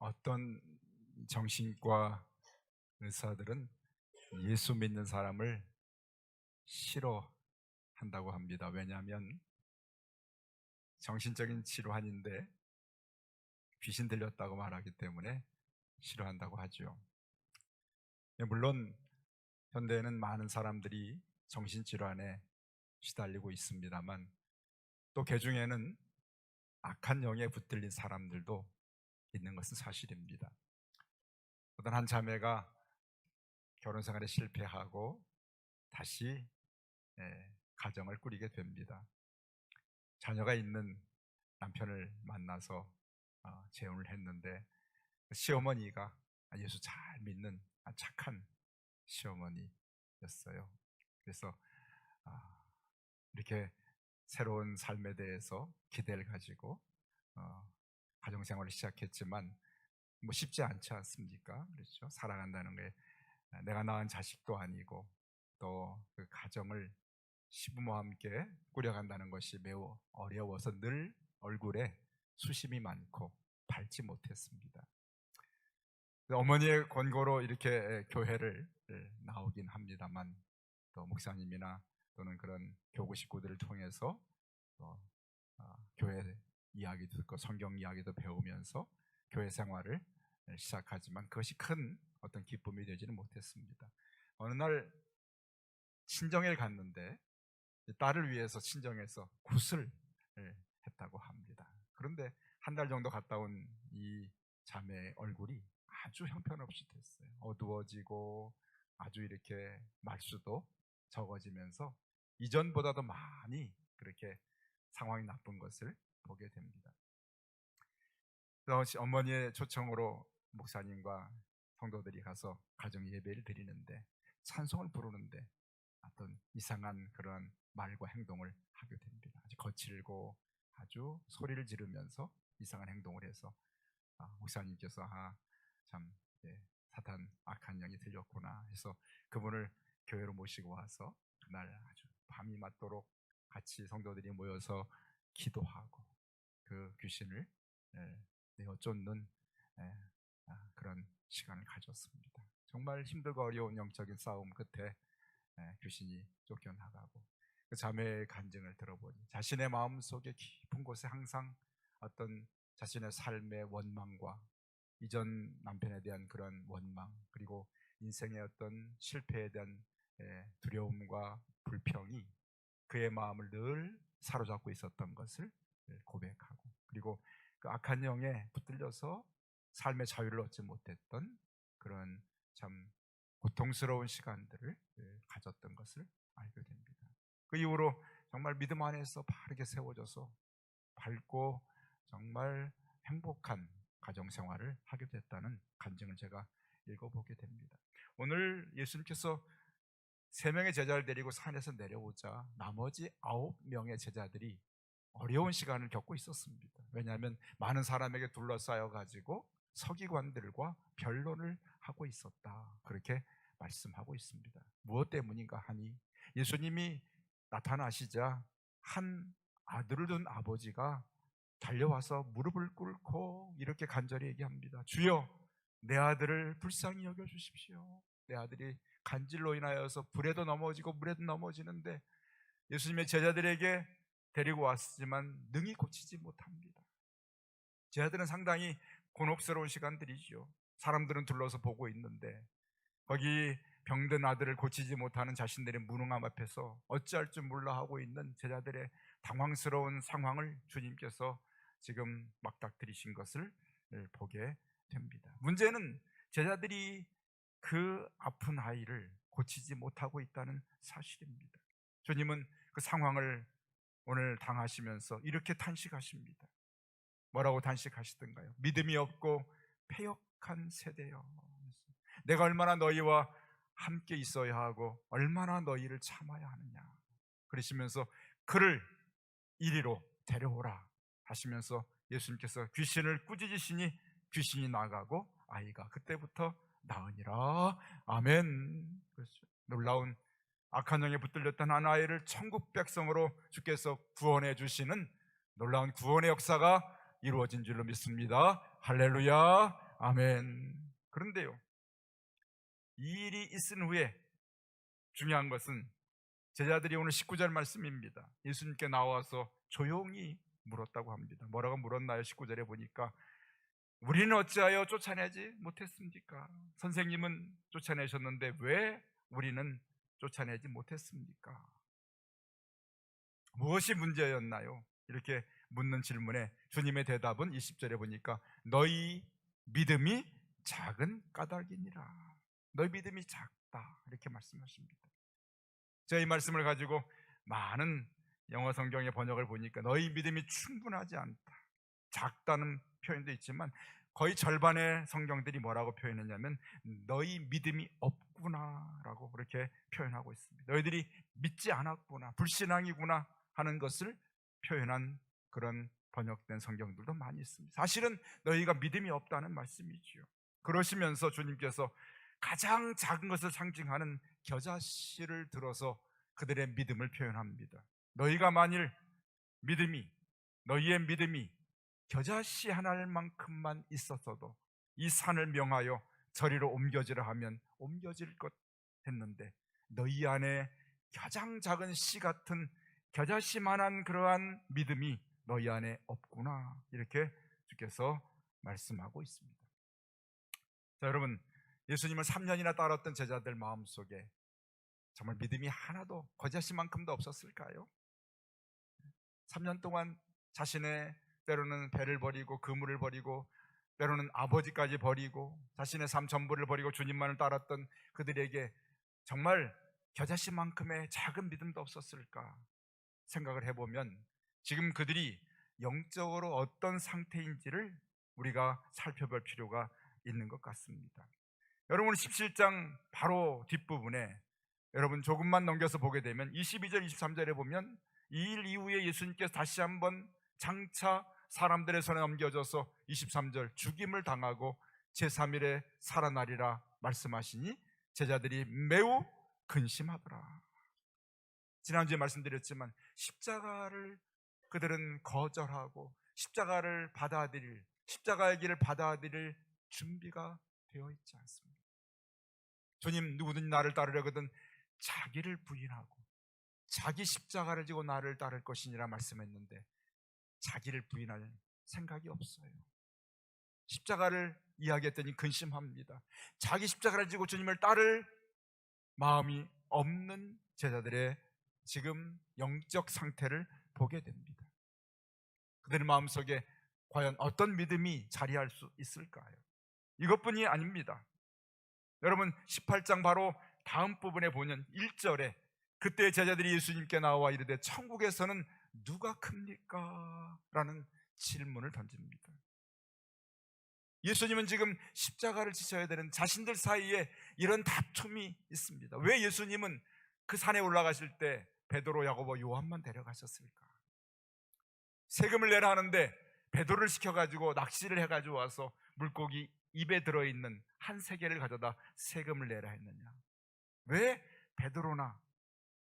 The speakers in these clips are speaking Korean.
어떤 정신과 의사들은 예수 믿는 사람을 싫어한다고 합니다. 왜냐하면 정신적인 질환인데 귀신 들렸다고 말하기 때문에 싫어한다고 하죠. 물론 현대에는 많은 사람들이 정신질환에 시달리고 있습니다만 또 그중에는 악한 영에 붙들린 사람들도 있는 것은 사실입니다. 어떤 한 자매가 결혼 생활에 실패하고 다시 가정을 꾸리게 됩니다. 자녀가 있는 남편을 만나서 재혼을 했는데 시어머니가 예수 잘 믿는 착한 시어머니였어요. 그래서 이렇게 새로운 삶에 대해서 기대를 가지고 가정생활을 시작했지만 쉽지 않지 않습니까? 그렇죠? 살아간다는 게 내가 낳은 자식도 아니고 또 그 가정을 시부모와 함께 꾸려간다는 것이 매우 어려워서 늘 얼굴에 수심이 많고 밝지 못했습니다. 어머니의 권고로 이렇게 교회를 나오긴 합니다만 또 목사님이나 또는 그런 교구 식구들을 통해서 또 교회 이야기도 듣고 성경 이야기도 배우면서 교회 생활을 시작하지만 그것이 큰 어떤 기쁨이 되지는 못했습니다. 어느 날 친정에 갔는데 딸을 위해서 친정에서 굿을 했다고 합니다. 그런데 한 달 정도 갔다 온 이 자매의 얼굴이 아주 형편없이 됐어요. 어두워지고 아주 이렇게 말수도 적어지면서 이전보다도 많이 그렇게 상황이 나쁜 것을 보게 됩니다. 그래서 어머니의 초청으로 목사님과 성도들이 가서 가정 예배를 드리는데 찬송을 부르는데 어떤 이상한 그런 말과 행동을 하게 됩니다. 아주 거칠고 아주 소리를 지르면서 이상한 행동을 해서 목사님께서 참 사탄 악한 영이 들렸구나 해서 그분을 교회로 모시고 와서 그날 아주 밤이 맞도록 같이 성도들이 모여서 기도하고 그 귀신을 내어 쫓는 그런 시간을 가졌습니다. 정말 힘들고 어려운 영적인 싸움 끝에 귀신이 쫓겨나가고 그 자매의 간증을 들어보니 자신의 마음속에 깊은 곳에 항상 어떤 자신의 삶의 원망과 이전 남편에 대한 그런 원망 그리고 인생의 어떤 실패에 대한 두려움과 불평이 그의 마음을 늘 사로잡고 있었던 것을 고백하고 그리고 그 악한 영에 붙들려서 삶의 자유를 얻지 못했던 그런 참 고통스러운 시간들을 가졌던 것을 알게 됩니다. 그 이후로 정말 믿음 안에서 바르게 세워져서 밝고 정말 행복한 가정생활을 하게 됐다는 간증을 제가 읽어보게 됩니다. 오늘 예수님께서 3명의 제자를 데리고 산에서 내려오자 나머지 9명의 제자들이 어려운 시간을 겪고 있었습니다. 왜냐하면 많은 사람에게 둘러싸여 가지고 서기관들과 변론을 하고 있었다. 그렇게 말씀하고 있습니다. 무엇 때문인가 하니 예수님이 나타나시자 한 아들을 둔 아버지가 달려와서 무릎을 꿇고 이렇게 간절히 얘기합니다. 주여, 내 아들을 불쌍히 여겨주십시오. 내 아들이 간질로 인하여서 불에도 넘어지고 물에도 넘어지는데 예수님의 제자들에게 데리고 왔지만 능히 고치지 못합니다. 제자들은 상당히 곤혹스러운 시간들이죠. 사람들은 둘러서 보고 있는데 거기 병든 아들을 고치지 못하는 자신들의 무능함 앞에서 어찌할 줄 몰라 하고 있는 제자들의 당황스러운 상황을 주님께서 지금 막닥뜨리신 것을 보게 됩니다. 문제는 제자들이 그 아픈 아이를 고치지 못하고 있다는 사실입니다. 주님은 그 상황을 오늘 당하시면서 이렇게 탄식하십니다. 뭐라고 탄식하시던가요? 믿음이 없고 패역한 세대여, 내가 얼마나 너희와 함께 있어야 하고 얼마나 너희를 참아야 하느냐 그러시면서 그를 이리로 데려오라 하시면서 예수님께서 귀신을 꾸짖으시니 귀신이 나가고 아이가 그때부터 나으니라. 아멘. 그렇죠. 놀라운 악한 영에 붙들렸던 한 아이를 천국 백성으로 주께서 구원해 주시는 놀라운 구원의 역사가 이루어진 줄로 믿습니다. 할렐루야. 아멘. 그런데요, 이 일이 있은 후에 중요한 것은 제자들이 오늘 19절 말씀입니다. 예수님께 나와서 조용히 물었다고 합니다. 뭐라고 물었나요? 19절에 보니까 우리는 어찌하여 쫓아내지 못했습니까? 선생님은 쫓아내셨는데 왜 우리는 쫓아내지 못했습니까? 무엇이 문제였나요? 이렇게 묻는 질문에 주님의 대답은 20절에 보니까 너희 믿음이 작은 까닭이니라. 너희 믿음이 작다, 이렇게 말씀하십니다. 제가 이 말씀을 가지고 많은 영어 성경의 번역을 보니까 너희 믿음이 충분하지 않다, 작다는 표현도 있지만 거의 절반의 성경들이 뭐라고 표현했냐면 너희 믿음이 없구나 라고 그렇게 표현하고 있습니다. 너희들이 믿지 않았구나, 불신앙이구나 하는 것을 표현한 그런 번역된 성경들도 많이 있습니다. 사실은 너희가 믿음이 없다는 말씀이지요. 그러시면서 주님께서 가장 작은 것을 상징하는 겨자씨를 들어서 그들의 믿음을 표현합니다. 너희가 만일 너희의 믿음이 겨자씨 하나만큼만 있었어도 이 산을 명하여 저리로 옮겨지라 하면 옮겨질 것 했는데 너희 안에 가장 작은 씨 같은 겨자씨만한 그러한 믿음이 너희 안에 없구나, 이렇게 주께서 말씀하고 있습니다. 자, 여러분, 예수님을 3년이나 따랐던 제자들 마음속에 정말 믿음이 하나도 겨자씨만큼도 없었을까요? 3년 동안 자신의 때로는 배를 버리고 그물을 버리고 때로는 아버지까지 버리고 자신의 삶 전부를 버리고 주님만을 따랐던 그들에게 정말 겨자씨만큼의 작은 믿음도 없었을까 생각을 해보면 지금 그들이 영적으로 어떤 상태인지를 우리가 살펴볼 필요가 있는 것 같습니다. 여러분, 17장 바로 뒷부분에 여러분 조금만 넘겨서 보게 되면 22절 23절에 보면 이 일 이후에 예수님께서 다시 한번 장차 사람들의 손에 넘겨져서 23절 죽임을 당하고 제3일에 살아나리라 말씀하시니 제자들이 매우 근심하더라. 지난주에 말씀드렸지만 십자가를 그들은 거절하고 십자가의 길을 받아들일 준비가 되어 있지 않습니다. 주님, 누구든지 나를 따르려거든 자기를 부인하고 자기 십자가를 지고 나를 따를 것이니라 말씀했는데 자기를 부인할 생각이 없어요. 십자가를 이야기했더니 근심합니다. 자기 십자가를 지고 주님을 따를 마음이 없는 제자들의 지금 영적 상태를 보게 됩니다. 그들의 마음속에 과연 어떤 믿음이 자리할 수 있을까요? 이것뿐이 아닙니다. 여러분, 18장 바로 다음 부분에 보면 1절에 그때 제자들이 예수님께 나와 이르되 천국에서는 누가 큽니까? 라는 질문을 던집니다. 예수님은 지금 십자가를 지셔야 되는 자신들 사이에 이런 다툼이 있습니다. 왜 예수님은 그 산에 올라가실 때 베드로, 야고보, 요한만 데려가셨을까? 세금을 내라 하는데 베드로를 시켜가지고 낚시를 해가지고 와서 물고기 입에 들어있는 한 세개를 가져다 세금을 내라 했느냐? 왜 베드로나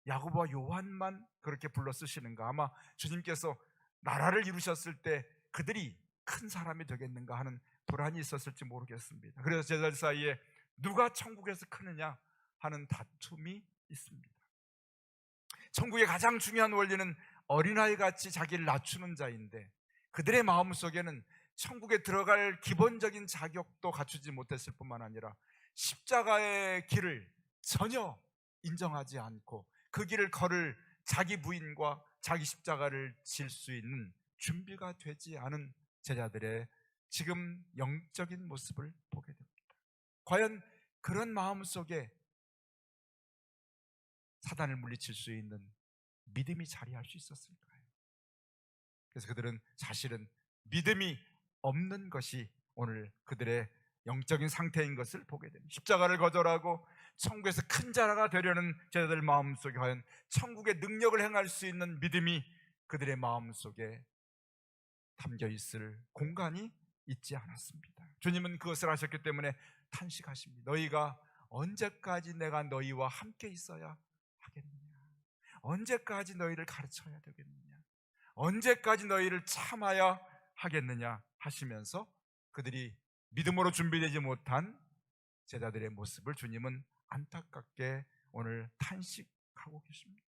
야고보와 요한만 그렇게 불러 쓰시는가? 아마 주님께서 나라를 이루셨을 때 그들이 큰 사람이 되겠는가 하는 불안이 있었을지 모르겠습니다. 그래서 제자들 사이에 누가 천국에서 크느냐 하는 다툼이 있습니다. 천국의 가장 중요한 원리는 어린아이같이 자기를 낮추는 자인데 그들의 마음속에는 천국에 들어갈 기본적인 자격도 갖추지 못했을 뿐만 아니라 십자가의 길을 전혀 인정하지 않고 그 길을 걸을 자기 부인과 자기 십자가를 질 수 있는 준비가 되지 않은 제자들의 지금 영적인 모습을 보게 됩니다. 과연 그런 마음 속에 사단을 물리칠 수 있는 믿음이 자리할 수 있었을까요? 그래서 그들은 사실은 믿음이 없는 것이 오늘 그들의 영적인 상태인 것을 보게 됩니다. 십자가를 거절하고 천국에서 큰 자가 되려는 제자들 마음속에 과연 천국의 능력을 행할 수 있는 믿음이 그들의 마음속에 담겨 있을 공간이 있지 않았습니다. 주님은 그것을 하셨기 때문에 탄식하십니다. 너희가 언제까지 내가 너희와 함께 있어야 하겠느냐? 언제까지 너희를 가르쳐야 되겠느냐? 언제까지 너희를 참아야 하겠느냐 하시면서 그들이 믿음으로 준비되지 못한 제자들의 모습을 주님은 안타깝게 오늘 탄식하고 계십니다.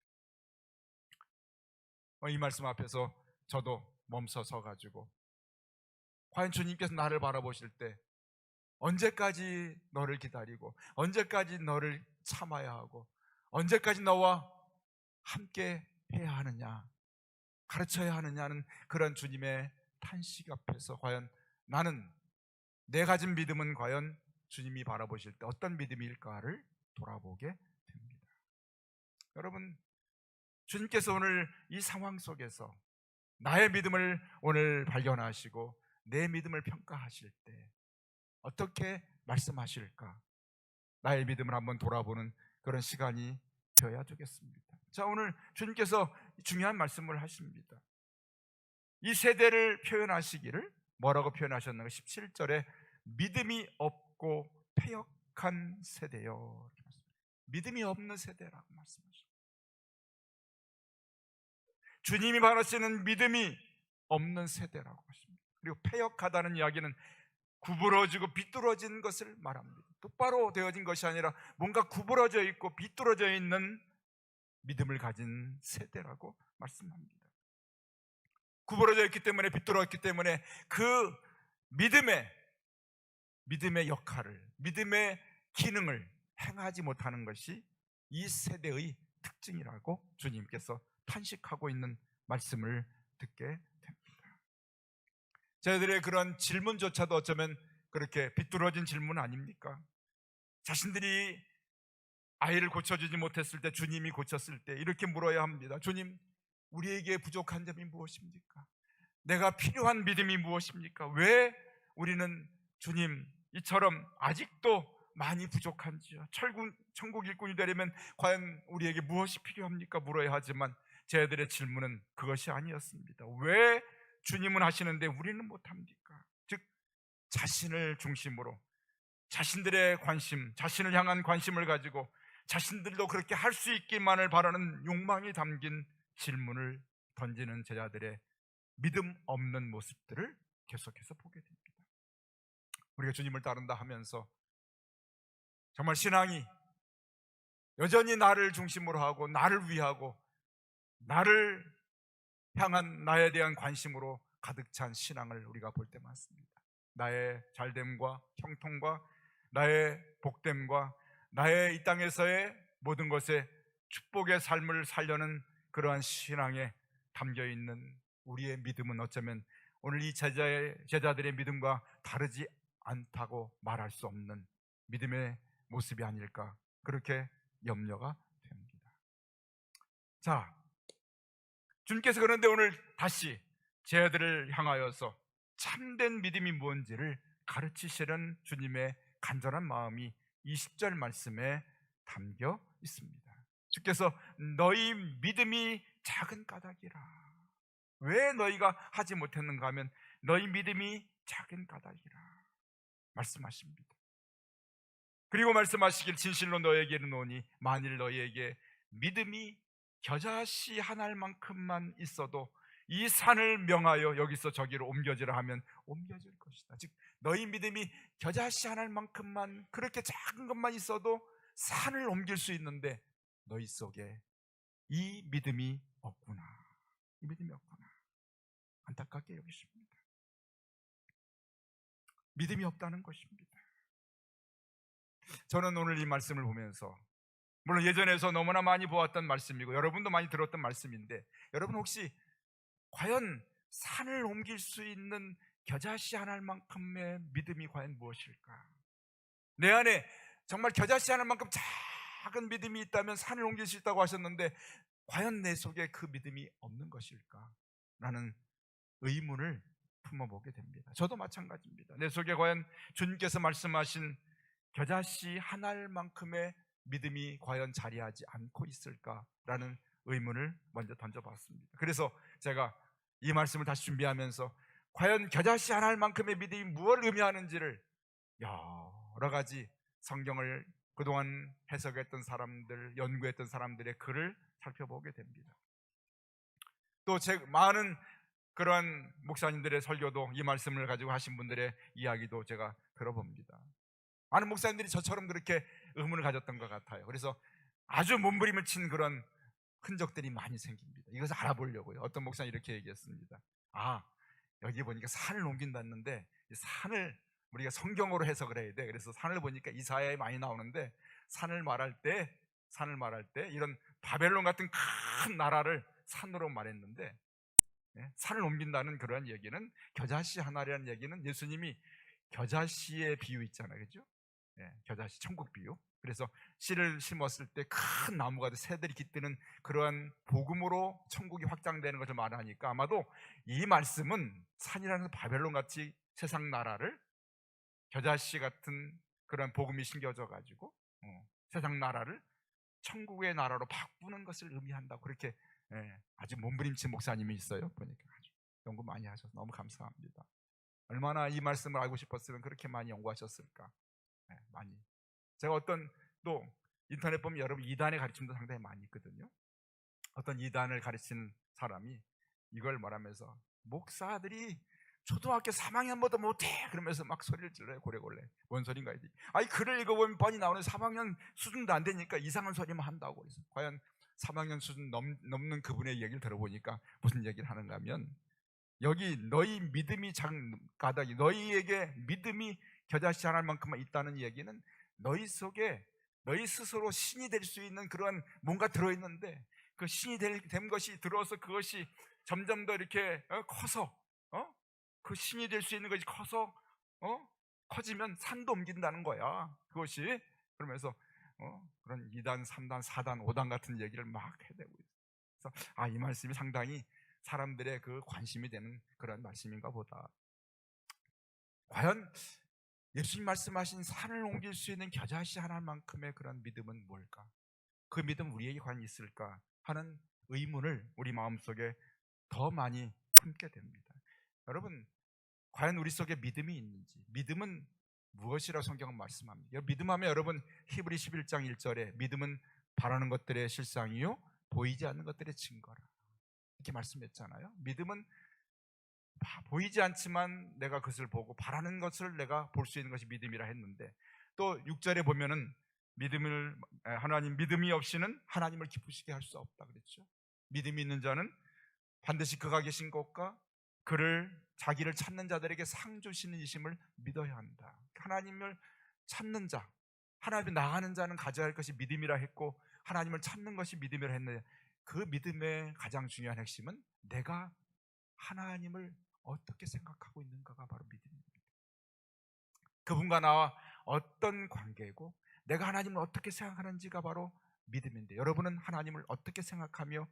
이 말씀 앞에서 저도 멈서서 가지고, 과연 주님께서 나를 바라보실 때 언제까지 너를 기다리고, 언제까지 너를 참아야 하고, 언제까지 너와 함께 해야 하느냐, 가르쳐야 하느냐는 그런 주님의 탄식 앞에서 과연 나는, 내 가진 믿음은 과연 주님이 바라보실 때 어떤 믿음일까를 돌아보게 됩니다. 여러분, 주님께서 오늘 이 상황 속에서 나의 믿음을 오늘 발견하시고 내 믿음을 평가하실 때 어떻게 말씀하실까? 나의 믿음을 한번 돌아보는 그런 시간이 되어야 되겠습니다. 자, 오늘 주님께서 중요한 말씀을 하십니다. 이 세대를 표현하시기를 뭐라고 표현하셨는가? 17절에 믿음이 없고 패역한 세대요. 믿음이 없는 세대라고 말씀하십니다. 주님이 바라시는 믿음이 없는 세대라고 하십니다. 그리고 패역하다는 이야기는 구부러지고 비뚤어진 것을 말합니다. 똑바로 되어진 것이 아니라 뭔가 구부러져 있고 비뚤어져 있는 믿음을 가진 세대라고 말씀합니다. 구부러져 있기 때문에, 비뚤어졌기 때문에 그 믿음의 역할을, 믿음의 기능을 행하지 못하는 것이 이 세대의 특징이라고 주님께서 탄식하고 있는 말씀을 듣게 됩니다. 저희들의 그런 질문조차도 어쩌면 그렇게 비뚤어진 질문 아닙니까? 자신들이 아이를 고쳐주지 못했을 때, 주님이 고쳤을 때 이렇게 물어야 합니다. 주님, 우리에게 부족한 점이 무엇입니까? 내가 필요한 믿음이 무엇입니까? 왜 우리는 주님 이처럼 아직도 많이 부족한지요? 천국 일꾼이 되려면 과연 우리에게 무엇이 필요합니까? 물어야 하지만 저희들의 질문은 그것이 아니었습니다. 왜 주님은 하시는데 우리는 못합니까? 즉, 자신을 중심으로 자신들의 관심, 자신을 향한 관심을 가지고 자신들도 그렇게 할 수 있기만을 바라는 욕망이 담긴 질문을 던지는 제자들의 믿음 없는 모습들을 계속해서 보게 됩니다. 우리가 주님을 따른다 하면서 정말 신앙이 여전히 나를 중심으로 하고 나를 위하고 나를 향한 나에 대한 관심으로 가득 찬 신앙을 우리가 볼 때 많습니다. 나의 잘됨과 형통과 나의 복됨과 나의 이 땅에서의 모든 것에 축복의 삶을 살려는 그러한 신앙에 담겨있는 우리의 믿음은 어쩌면 오늘 이 제자들의 믿음과 다르지 않다고 말할 수 없는 믿음의 모습이 아닐까, 그렇게 염려가 됩니다. 자, 주님께서 그런데 오늘 다시 제자들을 향하여서 참된 믿음이 뭔지를 가르치시려는 주님의 간절한 마음이 20절 말씀에 담겨 있습니다. 주께서 너희 믿음이 작은 까닭이라. 왜 너희가 하지 못했는가 하면 너희 믿음이 작은 까닭이라 말씀하십니다. 그리고 말씀하시길 진실로 너희에게 이르노니 만일 너희에게 믿음이 겨자씨 한 알만큼만 있어도 이 산을 명하여 여기서 저기로 옮겨지라 하면 옮겨질 것이다. 즉, 너희 믿음이 겨자씨 한 알만큼만, 그렇게 작은 것만 있어도 산을 옮길 수 있는데 너희 속에 이 믿음이 없구나. 이 믿음이 없구나. 안타깝게 여기십니다. 믿음이 없다는 것입니다. 저는 오늘 이 말씀을 보면서, 물론 예전에서 너무나 많이 보았던 말씀이고 여러분도 많이 들었던 말씀인데, 여러분 혹시 과연 산을 옮길 수 있는 겨자씨 한 알만큼의 믿음이 과연 무엇일까? 내 안에 정말 겨자씨 한 알만큼 작은 믿음이 있다면 산을 옮길 수 있다고 하셨는데 과연 내 속에 그 믿음이 없는 것일까? 라는 의문을 품어보게 됩니다. 저도 마찬가지입니다. 내 속에 과연 주님께서 말씀하신 겨자씨 한 알만큼의 믿음이 과연 자리하지 않고 있을까라는 의문을 먼저 던져봤습니다. 그래서 제가 이 말씀을 다시 준비하면서 과연 겨자씨 한 알만큼의 믿음이 무엇을 의미하는지를 여러 가지 성경을 그동안 해석했던 사람들, 연구했던 사람들의 글을 살펴보게 됩니다. 또 많은 그런 목사님들의 설교도 이 말씀을 가지고 하신 분들의 이야기도 제가 들어봅니다. 많은 목사님들이 저처럼 그렇게 의문을 가졌던 것 같아요. 그래서 아주 몸부림을 친 그런 흔적들이 많이 생깁니다. 이것을 알아보려고요. 어떤 목사님 이렇게 얘기했습니다. 여기 보니까 산을 옮긴다는데 이 산을 우리가 성경으로 해석을 해야 돼. 그래서 산을 보니까 이사야에 많이 나오는데 산을 말할 때 이런 바벨론 같은 큰 나라를 산으로 말했는데, 산을 옮긴다는 그런 얘기는 겨자씨 하나라는 얘기는 예수님이 겨자씨의 비유 있잖아요, 그렇죠? 겨자씨 천국 비유. 그래서 씨를 심었을 때 큰 나무가 돼 새들이 깃드는 그러한 복음으로 천국이 확장되는 것을 말하니까 아마도 이 말씀은 산이라는 바벨론 같이 세상 나라를 겨자씨 같은 그런 복음이 심겨져 가지고 세상 나라를 천국의 나라로 바꾸는 것을 의미한다고 그렇게 아주 몸부림친 목사님이 있어요. 보니까 아주 연구 많이 하셔서 너무 감사합니다. 얼마나 이 말씀을 알고 싶었으면 그렇게 많이 연구하셨을까. 많이. 제가 어떤 또 인터넷 보면 여러분 이단의 가르침도 상당히 많이 있거든요. 어떤 이단을 가르치는 사람이 이걸 말하면서 목사들이 초등학교 3학년보다 못해 그러면서 막 소리를 질러요. 고래고래. 뭔 소린가 이지? 아니 글을 읽어보면 뻔히 나오는 3학년 수준도 안 되니까 이상한 소리만 한다고. 그래서 과연 3학년 수준 넘는 그분의 얘기를 들어보니까 무슨 얘기를 하는가 하면, 여기 너희 믿음이 장가닥이 너희에게 믿음이 겨자씨 하나만큼만 있다는 얘기는 너희 속에 너희 스스로 신이 될 수 있는 그런 뭔가 들어있는데, 그 신이 된 것이 들어서 그것이 점점 더 이렇게 커서 그 신이 될 수 있는 것이 커서 커지면 산도 옮긴다는 거야 그것이. 그러면서 그런 2단, 3단, 4단, 5단 같은 얘기를 막 해대고 있어요. 그래서 이 말씀이 상당히 사람들의 그 관심이 되는 그런 말씀인가 보다. 과연 예수님 말씀하신 산을 옮길 수 있는 겨자씨 하나만큼의 그런 믿음은 뭘까? 그 믿음 우리에게 과연 있을까 하는 의문을 우리 마음속에 더 많이 품게 됩니다. 여러분, 과연 우리 속에 믿음이 있는지, 믿음은 무엇이라고 성경은 말씀합니다. 믿음하면 여러분 히브리 11장 1절에 믿음은 바라는 것들의 실상이요 보이지 않는 것들의 증거라 이렇게 말씀했잖아요. 믿음은 보이지 않지만 내가 그것을 보고 바라는 것을 내가 볼 수 있는 것이 믿음이라 했는데, 또 6절에 보면은 하나님 믿음이 없이는 하나님을 기쁘시게 할 수 없다 그랬죠. 믿음이 있는 자는 반드시 그가 계신 곳과 자기를 찾는 자들에게 상 주시는 이심을 믿어야 한다. 하나님을 찾는 자, 하나님을 나가는 자는 가져야 할 것이 믿음이라 했고, 하나님을 찾는 것이 믿음이라 했는데, 그 믿음의 가장 중요한 핵심은 내가 하나님을 어떻게 생각하고 있는가가 바로 믿음입니다. 그분과 나와 어떤 관계고 내가 하나님을 어떻게 생각하는지가 바로 믿음인데, 여러분은 하나님을 어떻게 생각하며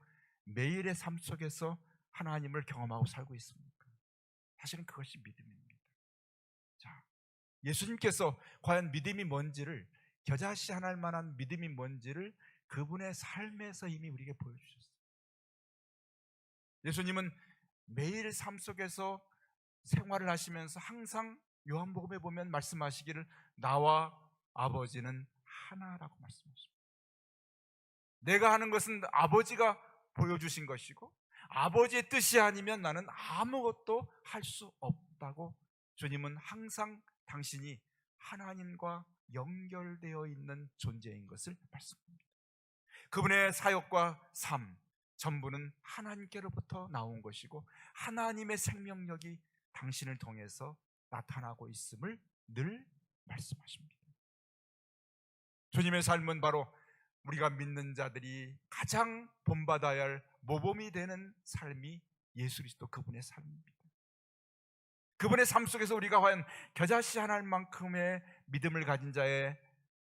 매일의 삶 속에서 하나님을 경험하고 살고 있습니까? 사실은 그것이 믿음입니다. 자, 예수님께서 과연 믿음이 뭔지를, 겨자씨 하나일 만한 믿음이 뭔지를 그분의 삶에서 이미 우리에게 보여주셨어요. 예수님은 매일 삶 속에서 생활을 하시면서 항상 요한복음에 보면 말씀하시기를 나와 아버지는 하나라고 말씀하십니다. 내가 하는 것은 아버지가 보여주신 것이고 아버지의 뜻이 아니면 나는 아무것도 할 수 없다고, 주님은 항상 당신이 하나님과 연결되어 있는 존재인 것을 말씀합니다. 그분의 사역과 삶 전부는 하나님께로부터 나온 것이고 하나님의 생명력이 당신을 통해서 나타나고 있음을 늘 말씀하십니다. 주님의 삶은 바로 우리가 믿는 자들이 가장 본받아야 할 모범이 되는 삶이 예수 그리스도 그분의 삶입니다. 그분의 삶 속에서 우리가 과연 겨자씨 하나만큼의 믿음을 가진 자의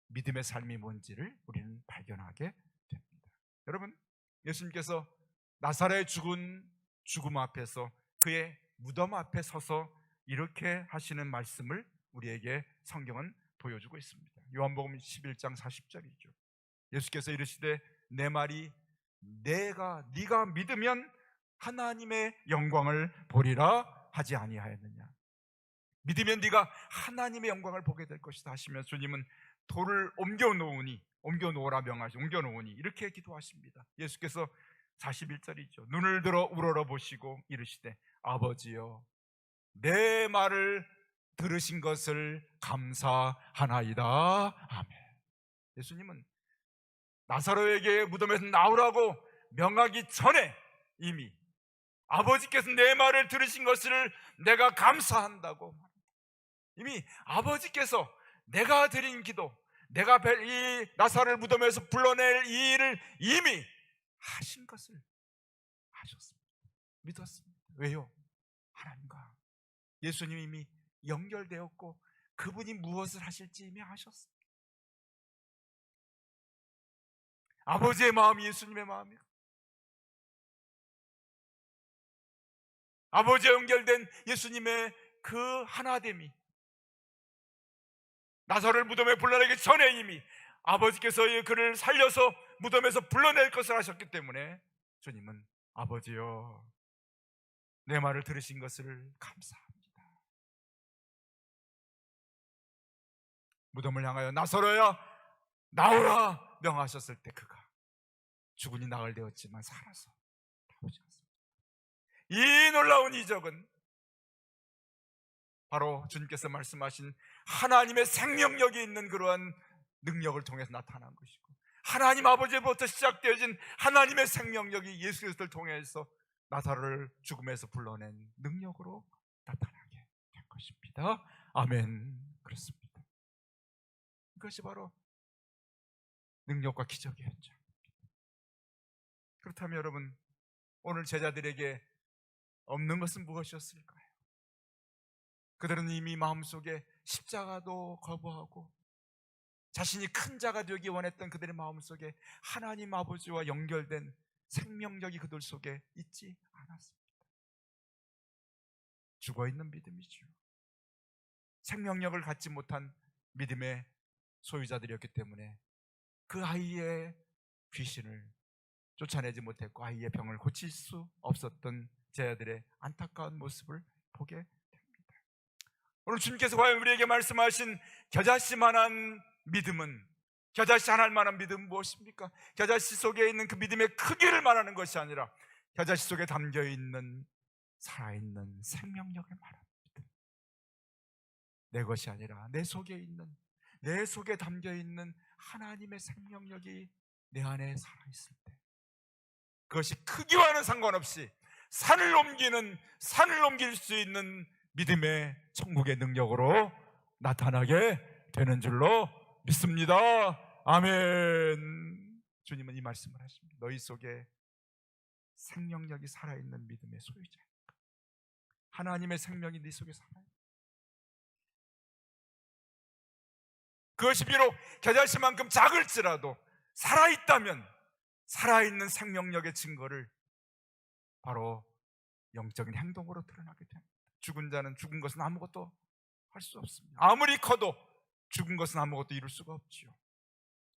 믿음의 삶이 뭔지를 우리는 발견하게 됩니다. 여러분, 예수님께서 나사렛에 죽은 죽음 앞에서 그의 무덤 앞에 서서 이렇게 하시는 말씀을 우리에게 성경은 보여주고 있습니다. 요한복음 11장 40절이죠. 예수께서 이르시되 내 말이 네가 믿으면 하나님의 영광을 보리라 하지 아니하였느냐. 믿으면 네가 하나님의 영광을 보게 될 것이다 하시면 주님은 돌을 옮겨놓으라 명하시 옮겨놓으니 이렇게 기도하십니다. 예수께서 41절이죠. 눈을 들어 우러러 보시고 이르시되 아버지여 내 말을 들으신 것을 감사하나이다. 아멘. 예수님은 나사로에게 무덤에서 나오라고 명하기 전에 이미 아버지께서 내 말을 들으신 것을 내가 감사한다고, 이미 아버지께서 내가 드린 기도, 내가 이 나사로를 무덤에서 불러낼 이 일을 이미 하신 것을 아셨습니다. 믿었습니다. 왜요? 하나님과 예수님이 이미 연결되었고 그분이 무엇을 하실지 이미 아셨습니다. 아버지의 마음이 예수님의 마음이고 아버지와 연결된 예수님의 그 하나됨이 나사로를 무덤에 불러내기 전에 이미 아버지께서 그를 살려서 무덤에서 불러낼 것을 하셨기 때문에 주님은 아버지여 내 말을 들으신 것을 감사합니다. 무덤을 향하여 나사로야 나오라 명하셨을 때 그가 죽으니 나흘 되었지만 살아서 나오지 않습니다. 이 놀라운 이적은 바로 주님께서 말씀하신 하나님의 생명력이 있는 그러한 능력을 통해서 나타난 것이고, 하나님 아버지로부터 시작되어진 하나님의 생명력이 예수 그리스도를 통해서 나사로를 죽음에서 불러낸 능력으로 나타나게 된 것입니다. 아멘. 그렇습니다. 이것이 바로 능력과 기적의 현장입니다. 그렇다면 여러분, 오늘 제자들에게 없는 것은 무엇이었을까요? 그들은 이미 마음속에 십자가도 거부하고 자신이 큰 자가 되기 원했던 그들의 마음속에 하나님 아버지와 연결된 생명력이 그들 속에 있지 않았습니다. 죽어있는 믿음이죠. 생명력을 갖지 못한 믿음의 소유자들이었기 때문에 그 아이의 귀신을 쫓아내지 못했고 아이의 병을 고칠 수 없었던 제자들의 안타까운 모습을 보게 됩니다. 오늘 주님께서 과연 우리에게 말씀하신 겨자씨만한 믿음은, 겨자씨 하나일 만한 믿음은 무엇입니까? 겨자씨 속에 있는 그 믿음의 크기를 말하는 것이 아니라 겨자씨 속에 담겨있는 살아있는 생명력을 말합니다. 내 것이 아니라 내 속에 있는, 내 속에 담겨있는 하나님의 생명력이 내 안에 살아있을 때 그것이 크기와는 상관없이 산을 옮길 수 있는 믿음의 천국의 능력으로 나타나게 되는 줄로 믿습니다. 아멘. 주님은 이 말씀을 하십니다. 너희 속에 생명력이 살아있는 믿음의 소유자니까. 하나님의 생명이 네 속에 살아요. 그것이 비록 겨자씨만큼 작을지라도 살아있다면 살아있는 생명력의 증거를 바로 영적인 행동으로 드러나게 됩니다. 죽은 자는 죽은 것은 아무것도 할 수 없습니다. 아무리 커도 죽은 것은 아무것도 이룰 수가 없지요.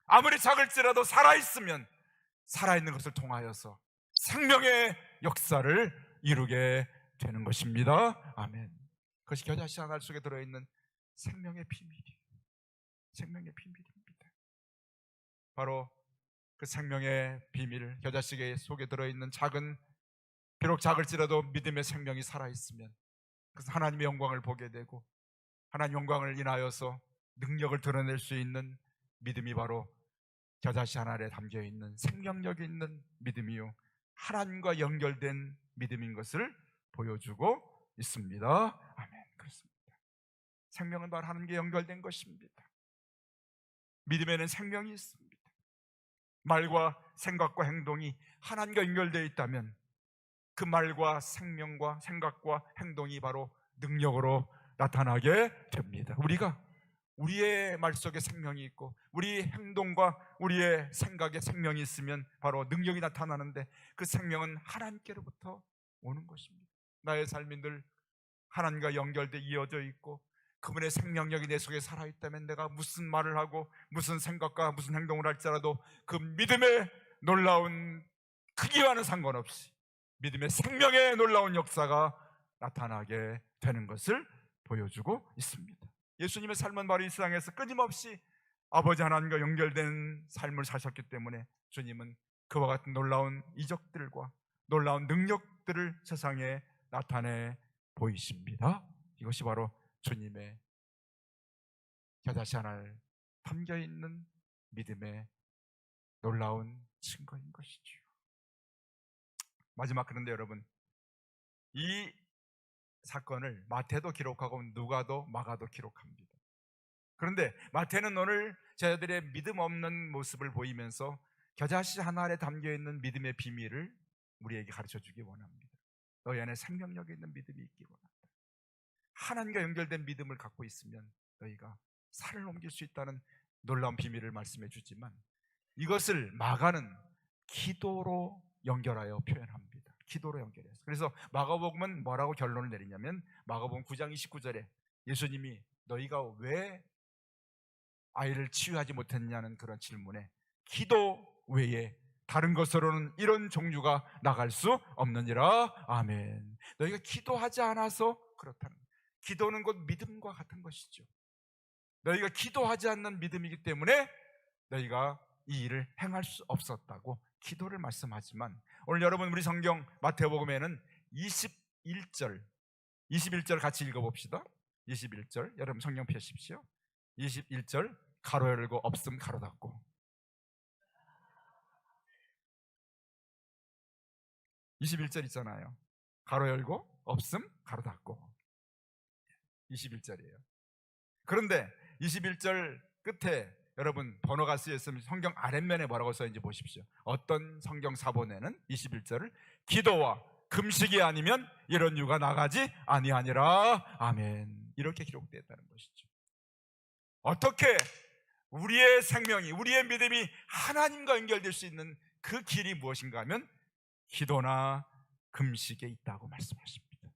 아무리 작을지라도 살아있으면 살아있는 것을 통하여서 생명의 역사를 이루게 되는 것입니다. 아멘. 그것이 겨자씨 하나 속에 들어있는 생명의 비밀이에요. 생명의 비밀입니다. 바로 그 생명의 비밀, 겨자씨 속에 들어있는 작은, 비록 작을지라도 믿음의 생명이 살아있으면 그래서 하나님의 영광을 보게 되고 하나님 영광을 인하여서 능력을 드러낼 수 있는 믿음이 바로 겨자씨 하나에 담겨있는 생명력이 있는 믿음이요 하나님과 연결된 믿음인 것을 보여주고 있습니다. 아멘. 그렇습니다. 생명은 바로 하나님께 연결된 것입니다. 믿음에는 생명이 있습니다. 말과 생각과 행동이 하나님과 연결되어 있다면 그 말과 생명과 생각과 행동이 바로 능력으로 나타나게 됩니다. 우리가 우리의 말 속에 생명이 있고 우리 행동과 우리의 생각에 생명이 있으면 바로 능력이 나타나는데 그 생명은 하나님께로부터 오는 것입니다. 나의 삶이 늘 하나님과 연결돼 이어져 있고 그분의 생명력이 내 속에 살아있다면 내가 무슨 말을 하고 무슨 생각과 무슨 행동을 할지라도 그 믿음의 놀라운 크기와는 상관없이 믿음의 생명의 놀라운 역사가 나타나게 되는 것을 보여주고 있습니다. 예수님의 삶은 바로 이 세상에서 끊임없이 아버지 하나님과 연결된 삶을 사셨기 때문에 주님은 그와 같은 놀라운 이적들과 놀라운 능력들을 세상에 나타내 보이십니다. 이것이 바로 주님의 겨자씨 하나에 담겨 있는 믿음의 놀라운 증거인 것이죠. 마지막, 그런데 여러분, 이 사건을 마태도 기록하고 누가도 마가도 기록합니다. 그런데 마태는 오늘 저희들의 믿음 없는 모습을 보이면서 겨자씨 하나 안에 담겨있는 믿음의 비밀을 우리에게 가르쳐 주기 원합니다. 너희 안에 생명력이 있는 믿음이 있기 원한다. 하나님과 연결된 믿음을 갖고 있으면 너희가 산을 옮길 수 있다는 놀라운 비밀을 말씀해 주지만, 이것을 마가는 기도로 연결하여 표현합니다. 기도로 연결해서. 그래서 마가복음은 뭐라고 결론을 내리냐면, 마가복음 9장 29절에 예수님이 너희가 왜 아이를 치유하지 못했냐는 그런 질문에 기도 외에 다른 것으로는 이런 종류가 나갈 수 없느니라. 아멘. 너희가 기도하지 않아서 그렇다는 거예요. 기도는 곧 믿음과 같은 것이죠. 너희가 기도하지 않는 믿음이기 때문에 너희가 이 일을 행할 수 없었다고 기도를 말씀하지만, 오늘 여러분 우리 성경 마태복음에는 21절 같이 읽어봅시다. 21절 여러분 성경 펴십시오. 21절 가로 열고 없음 가로 닫고. 21절 있잖아요. 가로 열고 없음 가로 닫고. 21절이에요. 그런데 21절 끝에 여러분 번호가 쓰여 있으면 성경 아랫면에 뭐라고 써있는지 보십시오. 어떤 성경 사본에는 21절을 기도와 금식이 아니면 이런 유가 나가지 아니하니라. 아멘. 이렇게 기록되어 있다는 것이죠. 어떻게 우리의 생명이, 우리의 믿음이 하나님과 연결될 수 있는 그 길이 무엇인가 하면 기도나 금식에 있다고 말씀하십니다.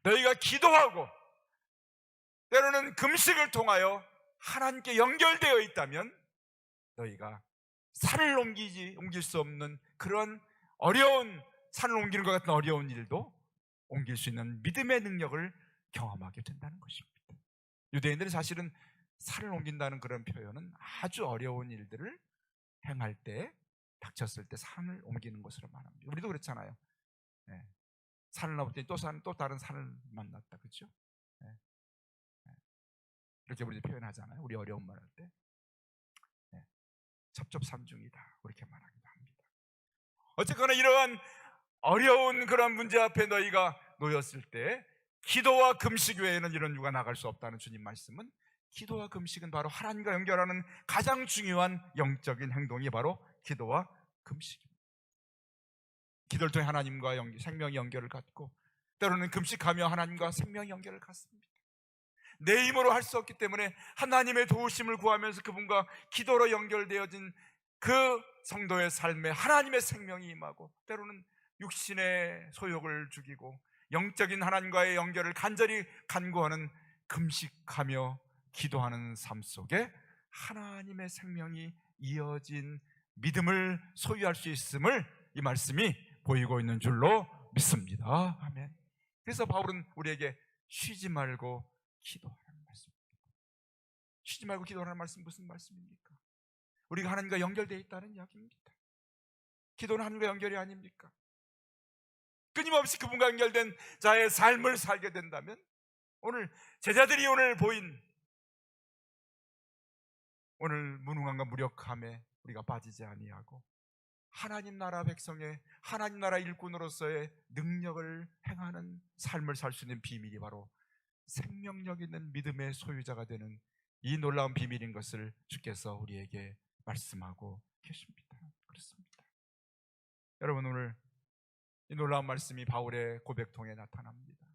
너희가 기도하고 때로는 금식을 통하여 하나님께 연결되어 있다면 너희가 산을 옮길 수 없는 그런 어려운, 산을 옮기는 것 같은 어려운 일도 옮길 수 있는 믿음의 능력을 경험하게 된다는 것입니다. 유대인들은 사실은 산을 옮긴다는 그런 표현은 아주 어려운 일들을 행할 때, 닥쳤을 때 산을 옮기는 것으로 말합니다. 우리도 그렇잖아요. 네. 산을 넘었더니 또 다른 산을 만났다, 그렇죠? 네. 네. 이렇게 우리 표현하잖아요. 우리 어려운 말 할 때. 네. 첩첩산중이다, 그렇게 말하기도 합니다. 어쨌거나 이러한 어려운 그런 문제 앞에 너희가 놓였을 때 기도와 금식 외에는 이런 유가 나갈 수 없다는 주님 말씀은, 기도와 금식은 바로 하나님과 연결하는 가장 중요한 영적인 행동이 바로 기도와 금식입니다. 기도를 통해 하나님과 생명의 연결을 갖고, 때로는 금식하며 하나님과 생명의 연결을 갖습니다. 내 힘으로 할 수 없기 때문에 하나님의 도우심을 구하면서 그분과 기도로 연결되어진 그 성도의 삶에 하나님의 생명이 임하고, 때로는 육신의 소욕을 죽이고 영적인 하나님과의 연결을 간절히 간구하는 금식하며 기도하는 삶 속에 하나님의 생명이 이어진 믿음을 소유할 수 있음을 이 말씀이 보이고 있는 줄로 믿습니다. 아멘. 그래서 바울은 우리에게 쉬지 말고 기도하라는 말씀입니다. 쉬지 말고 기도하라는 말씀, 무슨 말씀입니까? 우리가 하나님과 연결되어 있다는 이야기입니다. 기도는 하나님과 연결이 아닙니까? 끊임없이 그분과 연결된 자의 삶을 살게 된다면, 오늘 제자들이 오늘 보인 오늘 무능함과 무력함에 우리가 빠지지 아니하고 하나님 나라 백성의, 하나님 나라 일꾼으로서의 능력을 행하는 삶을 살 수 있는 비밀이 바로 생명력 있는 믿음의 소유자가 되는 이 놀라운 비밀인 것을 주께서 우리에게 말씀하고 계십니다. 그렇습니다. 여러분, 오늘 이 놀라운 말씀이 바울의 고백통에 나타납니다.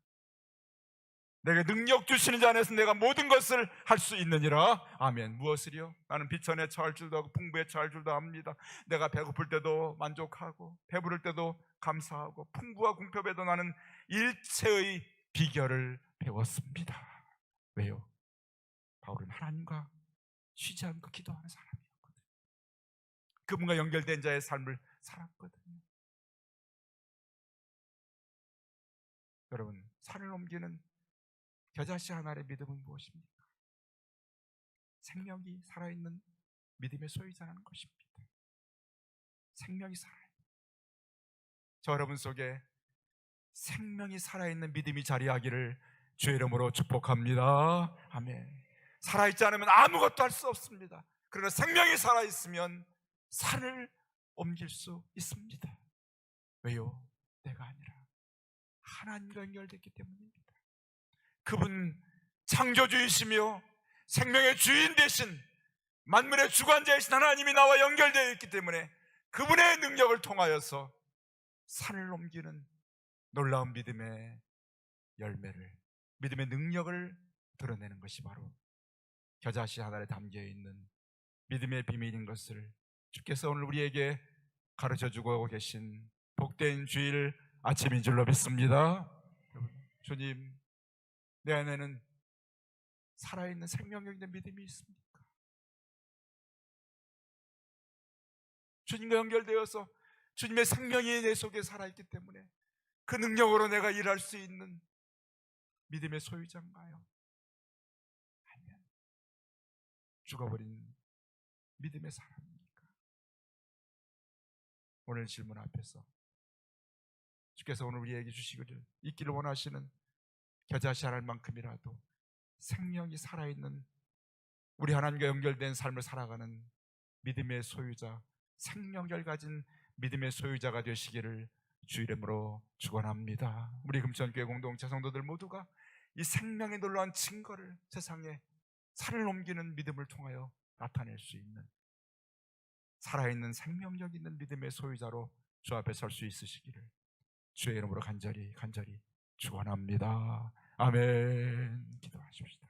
내게 능력 주시는 자 안에서 내가 모든 것을 할 수 있느니라. 아멘. 무엇을요? 나는 비천에 처할 줄도 하고 풍부에 처할 줄도 압니다. 내가 배고플 때도 만족하고 배부를 때도 감사하고 풍부와 궁핍에도 나는 일체의 비결을 배웠습니다. 왜요? 바울은 하나님과 쉬지 않고 기도하는 사람이었거든요. 그분과 연결된 자의 삶을 살았거든요. 여러분, 산을 옮기는 겨자씨 하나의 믿음은 무엇입니까? 생명이 살아있는 믿음의 소유자라는 것입니다. 생명이 살아요. 저 여러분 속에 생명이 살아있는 믿음이 자리하기를 주의 이름으로 축복합니다. 아멘. 살아있지 않으면 아무것도 할 수 없습니다. 그러나 생명이 살아있으면 산을 옮길 수 있습니다. 왜요? 내가 아니라 하나님과 연결됐기 때문입니다. 그분 창조주이시며 생명의 주인 되신 만물의 주관자이신 하나님이 나와 연결되어 있기 때문에 그분의 능력을 통하여서 산을 옮기는 놀라운 믿음의 열매를, 믿음의 능력을 드러내는 것이 바로 겨자씨 하나에 담겨있는 믿음의 비밀인 것을 주께서 오늘 우리에게 가르쳐주고 계신 복된 주일 아침인 줄로 믿습니다. 주님, 내 안에는 살아있는 생명력 있는 믿음이 있습니까? 주님과 연결되어서 주님의 생명이 내 속에 살아있기 때문에 그 능력으로 내가 일할 수 있는 믿음의 소유자인가요? 아니면 죽어버린 믿음의 사람입니까? 오늘 질문 앞에서 주께서 오늘 우리에게 주시기를 있기를 원하시는 겨자씨 할 만큼이라도 생명이 살아있는 우리 하나님과 연결된 삶을 살아가는 믿음의 소유자, 생명을 가진 믿음의 소유자가 되시기를 주 이름으로 축원합니다. 우리 금천교회 공동체 성도들 모두가 이 생명의 놀라운 증거를 세상에 산을 옮기는 믿음을 통하여 나타낼 수 있는 살아있는 생명력 있는 믿음의 소유자로 주 앞에 설 수 있으시기를 주의 이름으로 간절히 축원합니다. 아멘. 기도하십시다.